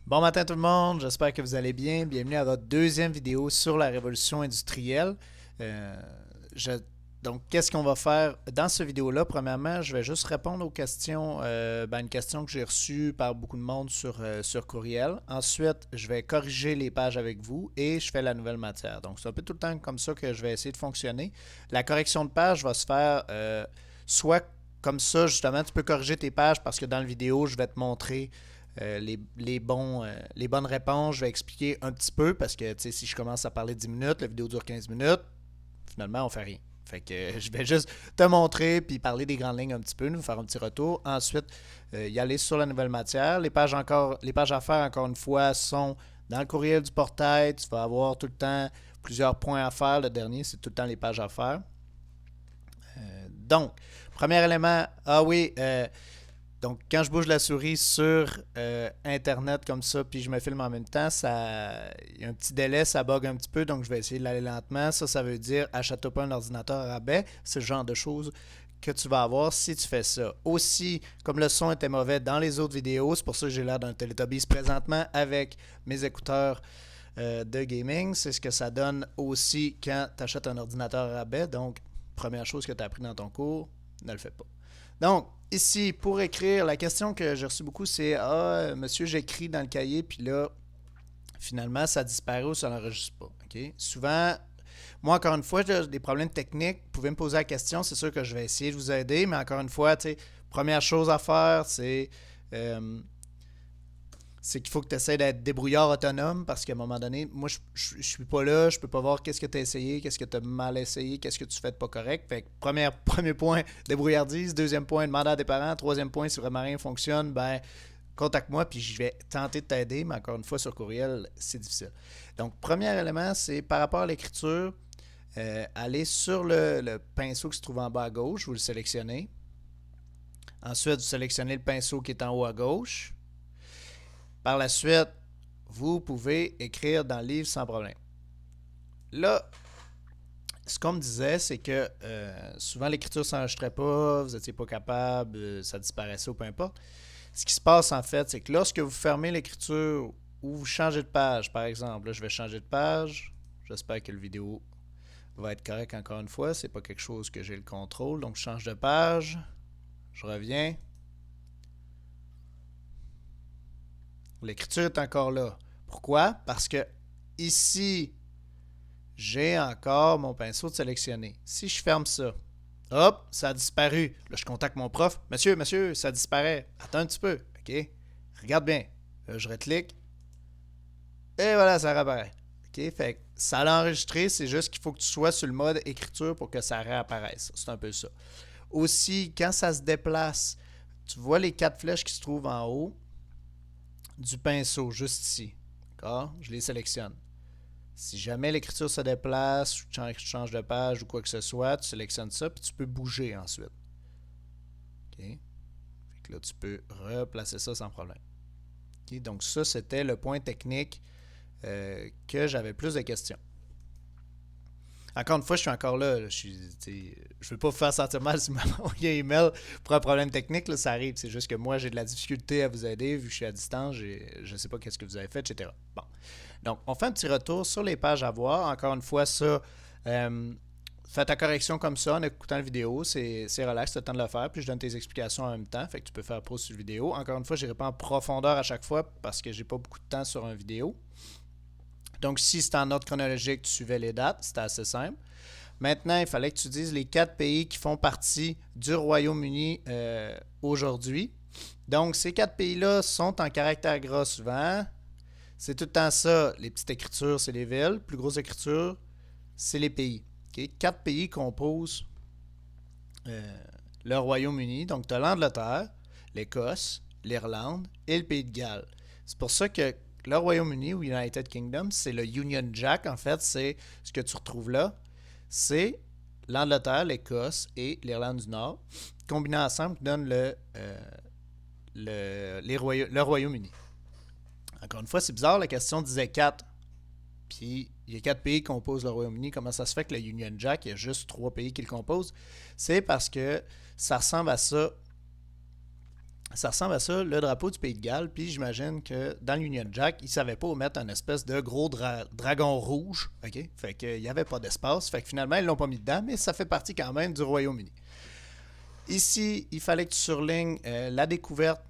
Bon matin tout le monde, j'espère que vous allez bien. Bienvenue à votre deuxième vidéo sur la révolution industrielle. Euh, je- donc, qu'est-ce qu'on va faire dans cette vidéo-là? Premièrement, je vais juste répondre aux questions, une question que j'ai reçue par beaucoup de monde sur courriel. Ensuite, je vais corriger les pages avec vous et je fais la nouvelle matière. Donc, c'est un peu tout le temps comme ça que je vais essayer de fonctionner. La correction de page va se faire soit comme ça, justement, tu peux corriger tes pages parce que dans la vidéo, je vais te montrer les bonnes réponses. Je vais expliquer un petit peu parce que si je commence à parler 10 minutes, la vidéo dure 15 minutes, finalement, on fait rien. Fait que je vais juste te montrer puis parler des grandes lignes un petit peu, nous faire un petit retour. Ensuite, y aller sur la nouvelle matière. Les pages à faire, encore une fois, sont dans le courriel du portail. Tu vas avoir tout le temps plusieurs points à faire. Le dernier, c'est tout le temps les pages à faire. Donc, premier élément, ah oui, donc, quand je bouge la souris sur Internet comme ça, puis je me filme en même temps, il y a un petit délai, ça bug un petit peu, donc je vais essayer d'aller lentement. Ça veut dire achète-toi pas un ordinateur à rabais. C'est le genre de choses que tu vas avoir si tu fais ça. Aussi, comme le son était mauvais dans les autres vidéos, c'est pour ça que j'ai l'air d'un Teletubbies présentement avec mes écouteurs de gaming. C'est ce que ça donne aussi quand tu achètes un ordinateur à rabais. Donc, première chose que tu as appris dans ton cours, ne le fais pas. Donc, ici, pour écrire, la question que j'ai reçue beaucoup, c'est ah, monsieur, j'écris dans le cahier, puis là, finalement, ça disparaît ou ça n'enregistre pas. Okay? Souvent, moi, encore une fois, j'ai des problèmes techniques. Vous pouvez me poser la question, c'est sûr que je vais essayer de vous aider, mais encore une fois, première chose à faire, euh, c'est qu'il faut que tu essaies d'être débrouillard autonome parce qu'à un moment donné, moi, je suis pas là, je peux pas voir qu'est-ce que tu as essayé, qu'est-ce que tu as mal essayé, qu'est-ce que tu fais de pas correct. Fait que premier point, débrouillardise. Deuxième point, demander à tes parents. Troisième point, si vraiment rien fonctionne, ben contacte-moi puis je vais tenter de t'aider, mais encore une fois, sur courriel, c'est difficile. Donc, premier élément, c'est par rapport à l'écriture, aller sur le pinceau qui se trouve en bas à gauche, vous le sélectionnez. Ensuite, vous sélectionnez le pinceau qui est en haut à gauche. Par la suite, vous pouvez écrire dans le livre sans problème. Là, ce qu'on me disait, c'est que souvent l'écriture ne s'enregistrait pas, vous n'étiez pas capable, ça disparaissait ou peu importe. Ce qui se passe en fait, c'est que lorsque vous fermez l'écriture ou vous changez de page, par exemple, là je vais changer de page, j'espère que la vidéo va être correcte encore une fois, c'est pas quelque chose que j'ai le contrôle, donc je change de page, je reviens, l'écriture est encore là. Pourquoi? Parce que ici, j'ai encore mon pinceau de sélectionner. Si je ferme ça, hop, ça a disparu. Là, je contacte mon prof. Monsieur, ça disparaît. Attends un petit peu. OK? Regarde bien. Là, je reclique. Et voilà, ça réapparaît. OK? Fait que ça l'a enregistré. C'est juste qu'il faut que tu sois sur le mode écriture pour que ça réapparaisse. C'est un peu ça. Aussi, quand ça se déplace, tu vois les quatre flèches qui se trouvent en haut du pinceau, juste ici. D'accord? Je les sélectionne. Si jamais l'écriture se déplace, ou tu changes de page ou quoi que ce soit, tu sélectionnes ça, puis tu peux bouger ensuite. OK? Fait que là, tu peux replacer ça sans problème. OK? Donc ça, c'était le point technique que j'avais plus de questions. Encore une fois, je suis encore là. Je ne veux pas vous faire sentir mal si vous m'envoyez un email pour un problème technique. Là, ça arrive. C'est juste que moi, j'ai de la difficulté à vous aider vu que je suis à distance. Je ne sais pas qu'est-ce que vous avez fait, etc. Bon. Donc, on fait un petit retour sur les pages à voir. Encore une fois, ça, fais ta correction comme ça en écoutant la vidéo. C'est relax, tu as le temps de le faire. Puis je donne tes explications en même temps. Fait que tu peux faire pause sur la vidéo. Encore une fois, je n'irai pas en profondeur à chaque fois parce que j'ai pas beaucoup de temps sur une vidéo. Donc, si c'est en ordre chronologique, tu suivais les dates. C'était assez simple. Maintenant, il fallait que tu dises les 4 pays qui font partie du Royaume-Uni aujourd'hui. Donc, ces 4 pays-là sont en caractère gras souvent. C'est tout le temps ça. Les petites écritures, c'est les villes. Plus grosse écriture, c'est les pays. Okay? 4 pays composent le Royaume-Uni. Donc, tu as l'Angleterre, l'Écosse, l'Irlande et le Pays de Galles. C'est pour ça que le Royaume-Uni ou United Kingdom, c'est le Union Jack. En fait, c'est ce que tu retrouves là. C'est l'Angleterre, l'Écosse et l'Irlande du Nord, combinés ensemble, qui donnent le Royaume-Uni. Encore une fois, c'est bizarre, la question disait 4. Puis il y a 4 pays qui composent le Royaume-Uni. Comment ça se fait que le Union Jack, il y a juste 3 pays qui le composent? C'est parce que ça ressemble à ça Ça ressemble à ça, le drapeau du Pays de Galles, puis j'imagine que dans l'Union Jack, ils ne savaient pas où mettre un espèce de gros dragon rouge, ok? Fait qu'il n'y avait pas d'espace, fait que finalement, ils l'ont pas mis dedans, mais ça fait partie quand même du Royaume-Uni. Ici, il fallait que tu surlignes la découverte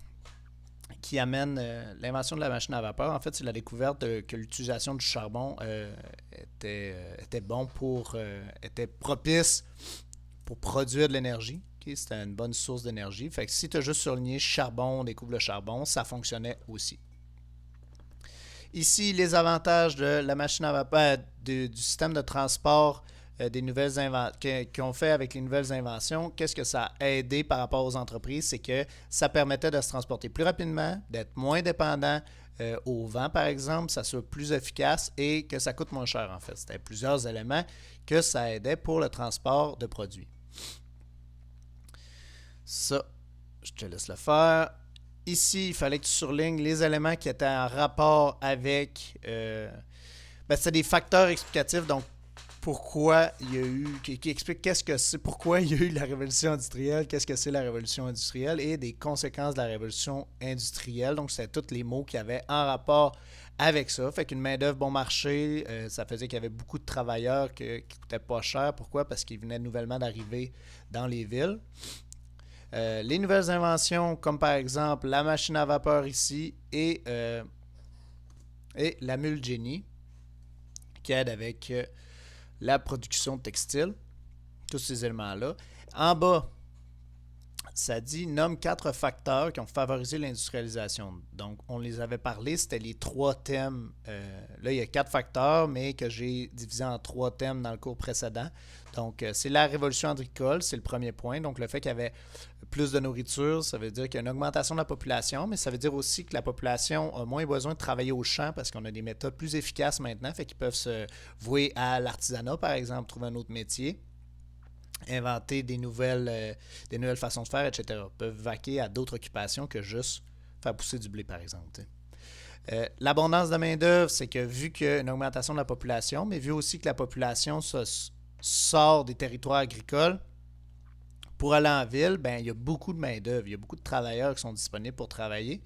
qui amène l'invention de la machine à vapeur. En fait, c'est la découverte que l'utilisation du charbon était bon était propice pour produire de l'énergie. Okay? C'était une bonne source d'énergie. Fait que si tu as juste surligné charbon, on découvre le charbon, ça fonctionnait aussi. Ici, les avantages de la machine à vapeur, du système de transport des nouvelles qu'on fait avec les nouvelles inventions, qu'est-ce que ça a aidé par rapport aux entreprises? C'est que ça permettait de se transporter plus rapidement, d'être moins dépendant au vent, par exemple, ça soit plus efficace et que ça coûte moins cher, en fait. C'était plusieurs éléments que ça aidait pour le transport de produits. Ça, je te laisse le faire. Ici, il fallait que tu surlignes les éléments qui étaient en rapport avec... c'est des facteurs explicatifs, donc pourquoi il y a eu... qui explique qu'est-ce que c'est, pourquoi il y a eu la révolution industrielle, qu'est-ce que c'est la révolution industrielle et des conséquences de la révolution industrielle. Donc, c'est tous les mots qui avaient en rapport avec ça. Fait qu'une main-d'œuvre bon marché, ça faisait qu'il y avait beaucoup de travailleurs qui ne coûtaient pas cher. Pourquoi? Parce qu'ils venaient nouvellement d'arriver dans les villes. Les nouvelles inventions, comme par exemple la machine à vapeur ici et la mule Jenny, qui aide avec la production textile, tous ces éléments-là. En bas, ça dit nomme 4 facteurs qui ont favorisé l'industrialisation. Donc, on les avait parlé, c'était les 3 thèmes. Là, il y a 4 facteurs, mais que j'ai divisé en 3 thèmes dans le cours précédent. Donc, c'est la révolution agricole, c'est le premier point. Donc, le fait qu'il y avait plus de nourriture, ça veut dire qu'il y a une augmentation de la population, mais ça veut dire aussi que la population a moins besoin de travailler au champ parce qu'on a des méthodes plus efficaces maintenant, fait qu'ils peuvent se vouer à l'artisanat, par exemple, trouver un autre métier, inventer des nouvelles façons de faire, etc. Ils peuvent vaquer à d'autres occupations que juste faire pousser du blé, par exemple. L'abondance de main-d'œuvre, c'est que vu qu'il y a une augmentation de la population, mais vu aussi que la population sort des territoires agricoles pour aller en ville, il y a beaucoup de main-d'œuvre, il y a beaucoup de travailleurs qui sont disponibles pour travailler.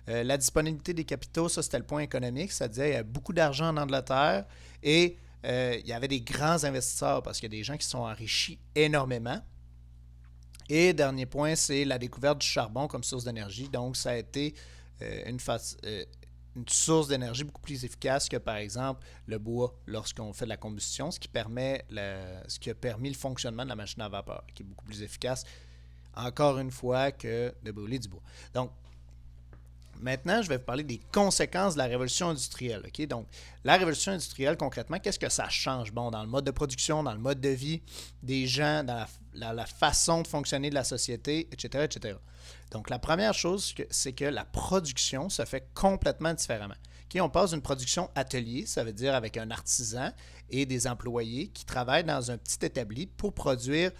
La disponibilité des capitaux, ça c'était le point économique, c'est-à-dire qu'il y a beaucoup d'argent en Angleterre et il y avait des grands investisseurs parce qu'il y a des gens qui sont enrichis énormément. Et dernier point, c'est la découverte du charbon comme source d'énergie. Donc, ça a été une source d'énergie beaucoup plus efficace que, par exemple, le bois lorsqu'on fait de la combustion, ce qui a permis le fonctionnement de la machine à vapeur, qui est beaucoup plus efficace, encore une fois, que de brûler du bois. Donc, maintenant, je vais vous parler des conséquences de la révolution industrielle. Okay? Donc, la révolution industrielle, concrètement, qu'est-ce que ça change? Bon, dans le mode de production, dans le mode de vie des gens, dans la façon de fonctionner de la société, etc., etc. Donc, la première chose, c'est que la production se fait complètement différemment. Okay? On passe d'une production atelier, ça veut dire avec un artisan et des employés qui travaillent dans un petit établi pour produire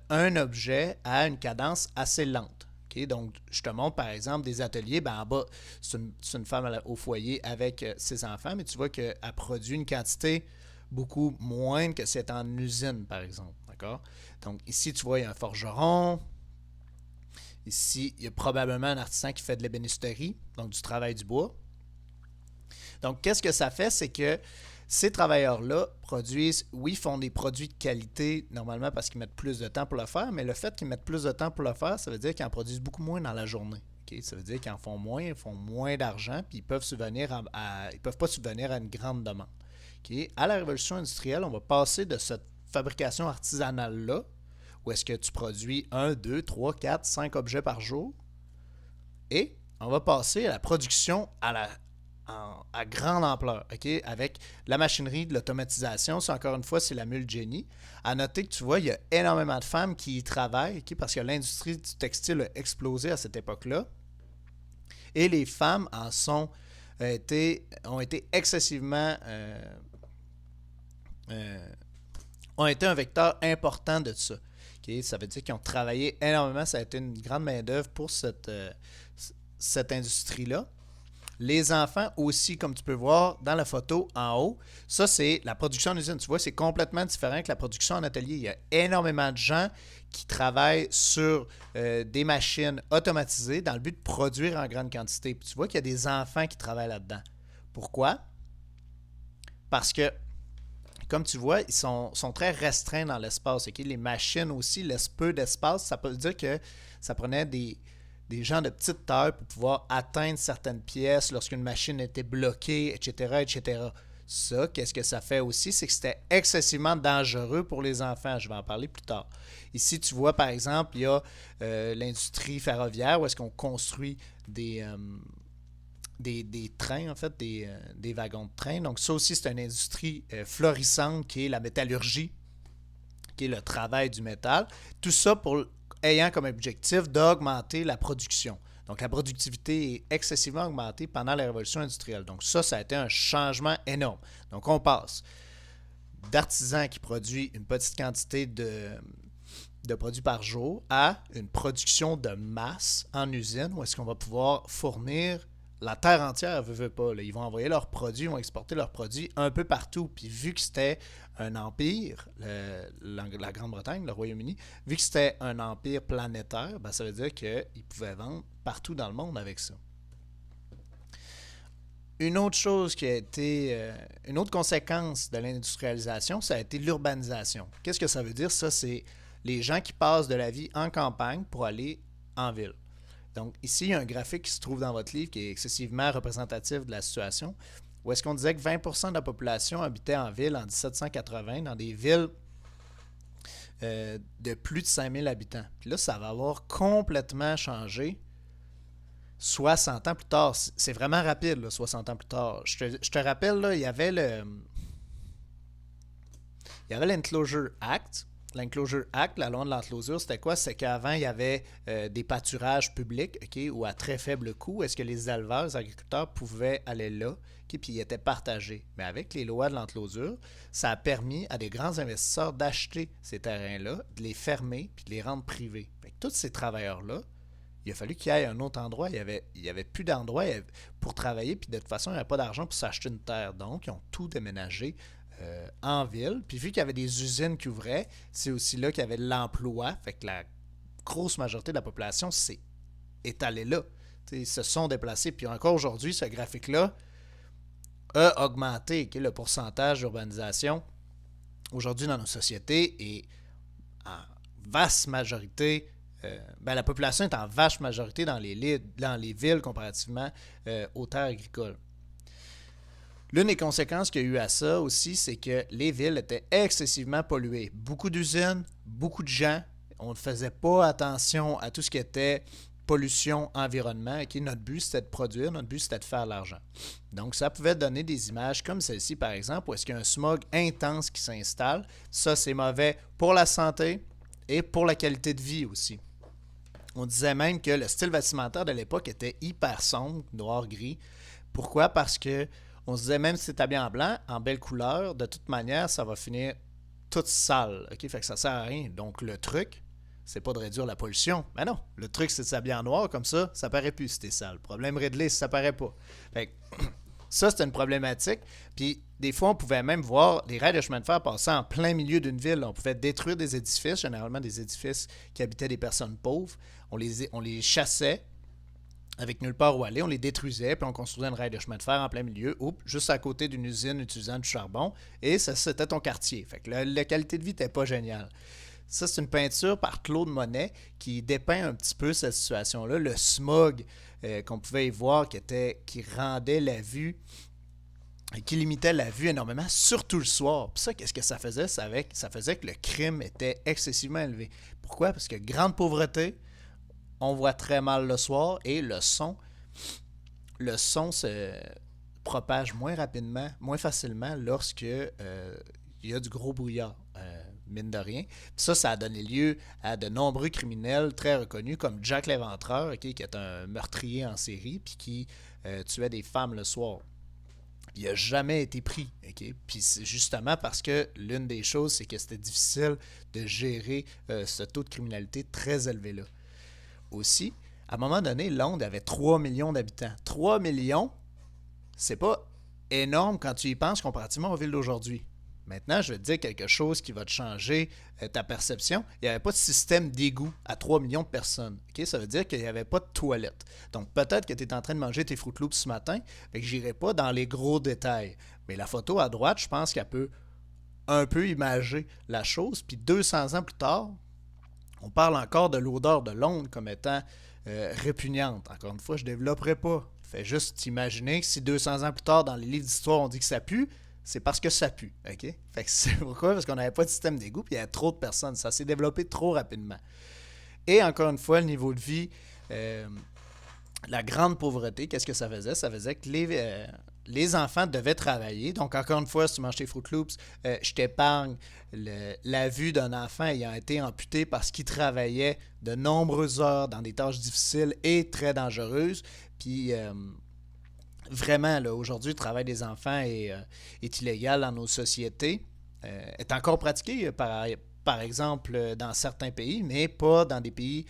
un objet à une cadence assez lente. Okay? Donc, je te montre par exemple des ateliers. En bas, c'est une femme au foyer avec ses enfants, mais tu vois qu'elle produit une quantité beaucoup moindre que si elle est en usine, par exemple. D'accord? Donc, ici, tu vois, il y a un forgeron. Ici, il y a probablement un artisan qui fait de l'ébénisterie, donc du travail du bois. Donc, qu'est-ce que ça fait? C'est que ces travailleurs-là produisent, oui, font des produits de qualité normalement parce qu'ils mettent plus de temps pour le faire, mais le fait qu'ils mettent plus de temps pour le faire, ça veut dire qu'ils en produisent beaucoup moins dans la journée. Okay? Ça veut dire qu'ils en font moins, ils font moins d'argent, puis ils peuvent pas subvenir à une grande demande. Okay? À la révolution industrielle, on va passer de cette fabrication artisanale-là, où est-ce que tu produis 1, 2, 3, 4, 5 objets par jour, et on va passer à la production à grande ampleur, okay? Avec la machinerie de l'automatisation. Ça, encore une fois, c'est la mule Jenny. À noter que tu vois, il y a énormément de femmes qui y travaillent, okay? Parce que l'industrie du textile a explosé à cette époque-là. Et les femmes ont été excessivement... ont été un vecteur important de ça. Okay? Ça veut dire qu'ils ont travaillé énormément. Ça a été une grande main-d'œuvre pour cette industrie-là. Les enfants aussi, comme tu peux voir dans la photo en haut, ça c'est la production en usine. Tu vois, c'est complètement différent que la production en atelier. Il y a énormément de gens qui travaillent sur des machines automatisées dans le but de produire en grande quantité. Puis tu vois qu'il y a des enfants qui travaillent là-dedans. Pourquoi? Parce que, comme tu vois, ils sont très restreints dans l'espace. Okay? Les machines aussi laissent peu d'espace. Ça peut dire que ça prenait des gens de petite taille pour pouvoir atteindre certaines pièces lorsqu'une machine était bloquée, etc., etc. Ça, qu'est-ce que ça fait aussi? C'est que c'était excessivement dangereux pour les enfants. Je vais en parler plus tard. Ici, tu vois, par exemple, il y a l'industrie ferroviaire où est-ce qu'on construit des trains, en fait, des wagons de train. Donc ça aussi, c'est une industrie florissante qui est la métallurgie, qui est le travail du métal. Tout ça ayant comme objectif d'augmenter la production. Donc la productivité est excessivement augmentée pendant la révolution industrielle. Donc ça a été un changement énorme. Donc on passe d'artisans qui produisent une petite quantité de produits par jour à une production de masse en usine où est-ce qu'on va pouvoir fournir la terre entière, veut pas. Là. Ils vont envoyer leurs produits, ils vont exporter leurs produits un peu partout. Puis vu que c'était un empire, la Grande-Bretagne, le Royaume-Uni, vu que c'était un empire planétaire, ben, ça veut dire qu'ils pouvaient vendre partout dans le monde avec ça. Une autre chose qui a été, une autre conséquence de l'industrialisation, ça a été l'urbanisation. Qu'est-ce que ça veut dire? Ça, c'est les gens qui passent de la vie en campagne pour aller en ville. Donc ici, il y a un graphique qui se trouve dans votre livre qui est excessivement représentatif de la situation, où est-ce qu'on disait que 20% de la population habitait en ville en 1780, dans des villes de plus de 5000 habitants. Puis là, ça va avoir complètement changé 60 ans plus tard. C'est vraiment rapide, là, 60 ans plus tard. Je te rappelle, là, il y avait l'Enclosure Act. L'Enclosure Act, la loi de l'enclosure, c'était quoi? C'est qu'avant, il y avait des pâturages publics, okay, ou à très faible coût. Est-ce que les éleveurs, les agriculteurs pouvaient aller là, okay, puis ils étaient partagés. Mais avec les lois de l'enclosure, ça a permis à des grands investisseurs d'acheter ces terrains-là, de les fermer, puis de les rendre privés. Fait que tous ces travailleurs-là, il a fallu qu'il y ait un autre endroit. Il y avait plus d'endroit pour travailler, puis de toute façon, il n'y avait pas d'argent pour s'acheter une terre. Donc, ils ont tout déménagé en ville. Puis vu qu'il y avait des usines qui ouvraient, c'est aussi là qu'il y avait de l'emploi. Fait que la grosse majorité de la population s'est étalée là. T'sais, ils se sont déplacés. Puis encore aujourd'hui, ce graphique-là a augmenté. Okay, le pourcentage d'urbanisation aujourd'hui dans nos sociétés est en vaste majorité. La population est en vaste majorité dans les villes comparativement aux terres agricoles. L'une des conséquences qu'il y a eu à ça aussi, c'est que les villes étaient excessivement polluées. Beaucoup d'usines, beaucoup de gens. On ne faisait pas attention à tout ce qui était pollution, environnement. Okay? Notre but, c'était de produire, notre but, c'était de faire de l'argent. Donc, ça pouvait donner des images comme celle-ci, par exemple, où est-ce qu'il y a un smog intense qui s'installe. Ça, c'est mauvais pour la santé et pour la qualité de vie aussi. On disait même que le style vestimentaire de l'époque était hyper sombre, noir-gris. Pourquoi? Parce que on se disait, même si c'est habillé en blanc, en belle couleur, de toute manière, ça va finir toute sale. Okay? Fait que ça sert à rien. Donc, le truc, c'est pas de réduire la pollution. Mais non, le truc, c'est de s'habiller en noir, comme ça paraît plus si t'es sale. Problème réglé si ça paraît pas. Fait que, ça, c'est une problématique. Puis, des fois, on pouvait même voir des rails de chemin de fer passer en plein milieu d'une ville. On pouvait détruire des édifices, généralement des édifices qui habitaient des personnes pauvres. On les chassait avec nulle part où aller, on les détruisait, puis on construisait une rail de chemin de fer en plein milieu, juste à côté d'une usine utilisant du charbon, et ça, c'était ton quartier. Fait que la qualité de vie n'était pas géniale. Ça, c'est une peinture par Claude Monet qui dépeint un petit peu cette situation-là, le smog qu'on pouvait y voir qui rendait la vue, qui limitait la vue énormément, surtout le soir. Puis ça, qu'est-ce que ça faisait? Ça faisait que le crime était excessivement élevé. Pourquoi? Parce que grande pauvreté, on voit très mal le soir et le son se propage moins rapidement, moins facilement lorsque il y a du gros brouillard, mine de rien. Ça a donné lieu à de nombreux criminels très reconnus comme Jack l'Éventreur, okay, qui est un meurtrier en série puis qui tuait des femmes le soir. Il n'a jamais été pris. Okay? Puis c'est justement parce que l'une des choses, c'est que c'était difficile de gérer ce taux de criminalité très élevé-là. Aussi, à un moment donné, Londres avait 3 millions d'habitants. 3 millions, c'est pas énorme quand tu y penses comparativement aux villes d'aujourd'hui. Maintenant, je vais te dire quelque chose qui va te changer ta perception. Il n'y avait pas de système d'égout à 3 millions de personnes. Okay? Ça veut dire qu'il n'y avait pas de toilette. Donc peut-être que tu es en train de manger tes Fruit Loops ce matin, fait que j'irai pas dans les gros détails. Mais la photo à droite, je pense qu'elle peut un peu imager la chose. Puis 200 ans plus tard, on parle encore de l'odeur de Londres comme étant répugnante. Encore une fois, je ne développerai pas. Fais juste t'imaginer que si 200 ans plus tard, dans les livres d'histoire, on dit que ça pue, c'est parce que ça pue. OK? Fait que c'est pourquoi? Parce qu'on n'avait pas de système d'égout, puis il y avait trop de personnes. Ça s'est développé trop rapidement. Et encore une fois, le niveau de vie, la grande pauvreté, qu'est-ce que ça faisait? Ça faisait que les enfants devaient travailler. Donc, encore une fois, si tu manges tes Fruit Loops, je t'épargne la vue d'un enfant ayant été amputé parce qu'il travaillait de nombreuses heures dans des tâches difficiles et très dangereuses. Puis, vraiment, là, aujourd'hui, le travail des enfants est illégal dans nos sociétés, est encore pratiqué par exemple dans certains pays, mais pas dans des pays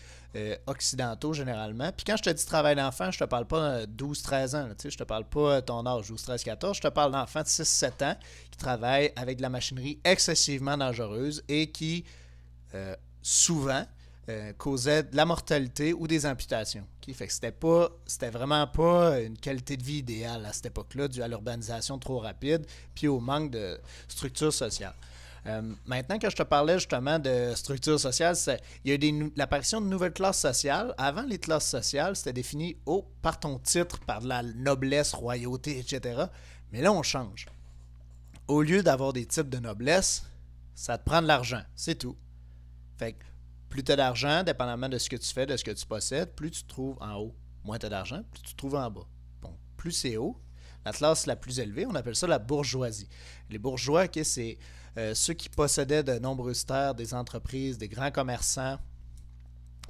occidentaux généralement. Puis quand je te dis travail d'enfant, je te parle pas de 12-13 ans, là, je te parle pas de ton âge 12-13-14, je te parle d'enfants de 6-7 ans qui travaillent avec de la machinerie excessivement dangereuse et qui souvent causait de la mortalité ou des amputations. Okay? Fait que c'était vraiment pas une qualité de vie idéale à cette époque-là, dû à l'urbanisation trop rapide puis au manque de structure sociale. Maintenant que je te parlais justement de structure sociale, il y a l'apparition de nouvelles classes sociales. Avant, les classes sociales, c'était défini par ton titre, par de la noblesse, royauté, etc. Mais là, on change. Au lieu d'avoir des types de noblesse, ça te prend de l'argent. C'est tout. Fait que plus tu as d'argent, dépendamment de ce que tu fais, de ce que tu possèdes, plus tu te trouves en haut. Moins tu as d'argent, plus tu te trouves en bas. Bon, plus c'est haut. La classe la plus élevée, on appelle ça la bourgeoisie. Les bourgeois, okay, c'est ceux qui possédaient de nombreuses terres, des entreprises, des grands commerçants.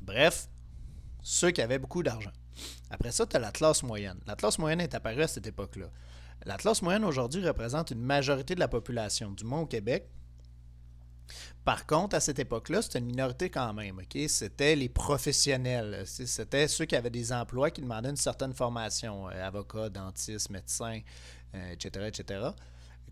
Bref, ceux qui avaient beaucoup d'argent. Après ça, tu as la classe moyenne. La classe moyenne est apparue à cette époque-là. La classe moyenne aujourd'hui représente une majorité de la population, du moins au Québec. Par contre, à cette époque-là, c'était une minorité quand même. Okay? C'était les professionnels. C'était ceux qui avaient des emplois qui demandaient une certaine formation. Avocats, dentistes, médecins, etc., etc.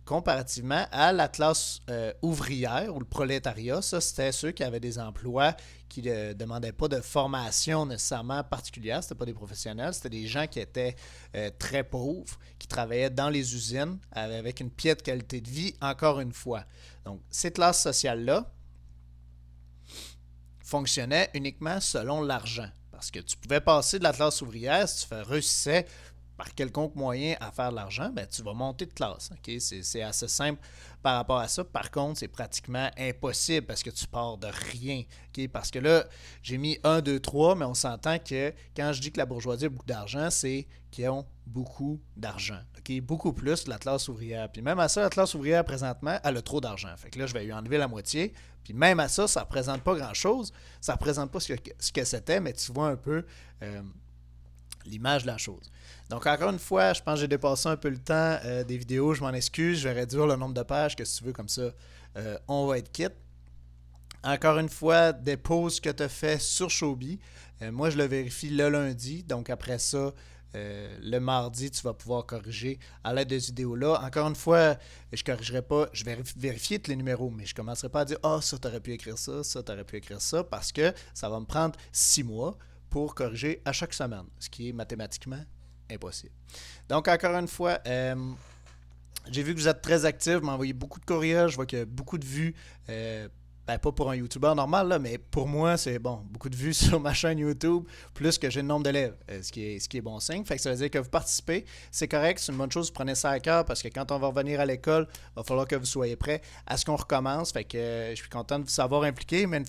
Comparativement à la classe ouvrière ou le prolétariat, ça, c'était ceux qui avaient des emplois qui ne demandaient pas de formation nécessairement particulière. C'était pas des professionnels, c'était des gens qui étaient très pauvres, qui travaillaient dans les usines avec une piètre qualité de vie, encore une fois. Donc, ces classes sociales-là fonctionnaient uniquement selon l'argent. Parce que tu pouvais passer de la classe ouvrière si tu réussissais par quelconque moyen à faire de l'argent, ben, tu vas monter de classe. Okay? C'est assez simple par rapport à ça. Par contre, c'est pratiquement impossible parce que tu pars de rien. Okay? Parce que là, j'ai mis 1, 2, 3, mais on s'entend que quand je dis que la bourgeoisie a beaucoup d'argent, c'est qu'ils ont beaucoup d'argent. Okay? Beaucoup plus que la classe ouvrière. Puis même à ça, la classe ouvrière, présentement, elle a trop d'argent. Fait que là, je vais lui enlever la moitié. Puis même à ça, ça ne représente pas grand-chose. Ça ne représente pas ce que c'était, mais tu vois un peu l'image de la chose. Donc, encore une fois, je pense que j'ai dépassé un peu le temps des vidéos. Je m'en excuse. Je vais réduire le nombre de pages que si tu veux, comme ça, on va être quitte. Encore une fois, dépose ce que tu as fait sur Shobi. Moi, je le vérifie le lundi. Donc, après ça, le mardi, tu vas pouvoir corriger à l'aide de cette vidéo-là. Encore une fois, je ne corrigerai pas. Je vais vérifier tous les numéros, mais je ne commencerai pas à dire « Ah, ça, tu aurais pu écrire ça, ça, tu aurais pu écrire ça », parce que ça va me prendre 6 mois pour corriger à chaque semaine, ce qui est mathématiquement impossible. Donc, encore une fois, j'ai vu que vous êtes très actifs, vous m'envoyez beaucoup de courriels, je vois qu'il y a beaucoup de vues, pas pour un YouTuber normal, là, mais pour moi, c'est bon, beaucoup de vues sur ma chaîne YouTube, plus que j'ai le nombre d'élèves, ce qui est bon signe. Fait que ça veut dire que vous participez, c'est correct, c'est une bonne chose, vous prenez ça à cœur, parce que quand on va revenir à l'école, il va falloir que vous soyez prêts à ce qu'on recommence. Fait que je suis content de vous savoir impliqué, mais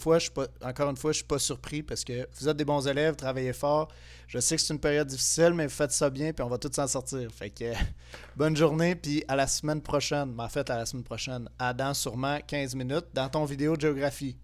encore une fois, je suis pas surpris, parce que vous êtes des bons élèves, travaillez fort. Je sais que c'est une période difficile, mais vous faites ça bien, puis on va tous s'en sortir. Fait que bonne journée, puis à la semaine prochaine. En fait, à la semaine prochaine, à dans sûrement 15 minutes, dans ton vidéo de géographie.